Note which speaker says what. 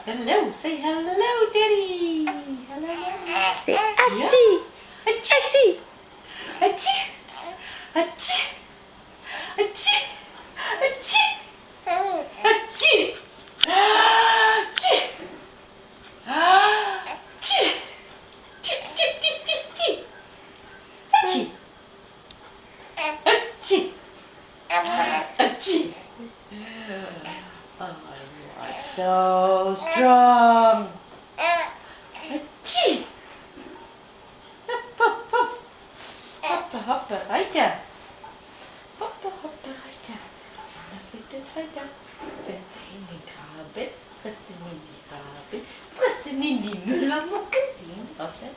Speaker 1: Hello, say hello, Daddy. Hello.
Speaker 2: Say achie. Achie.
Speaker 1: Achie. Achie. Achie. Achie. Achie. Achie. Achie. Achie. Achie. Achie. Oh, you are so strong. Achie. Hopp, hopp, hopp. Hoppa, hoppa, weiter. Hoppa, hoppa, weiter. Noch bitte weiter. Feste in den Kabel. Fressen in die Kabel. Fressen in die Müllermucke. Aus der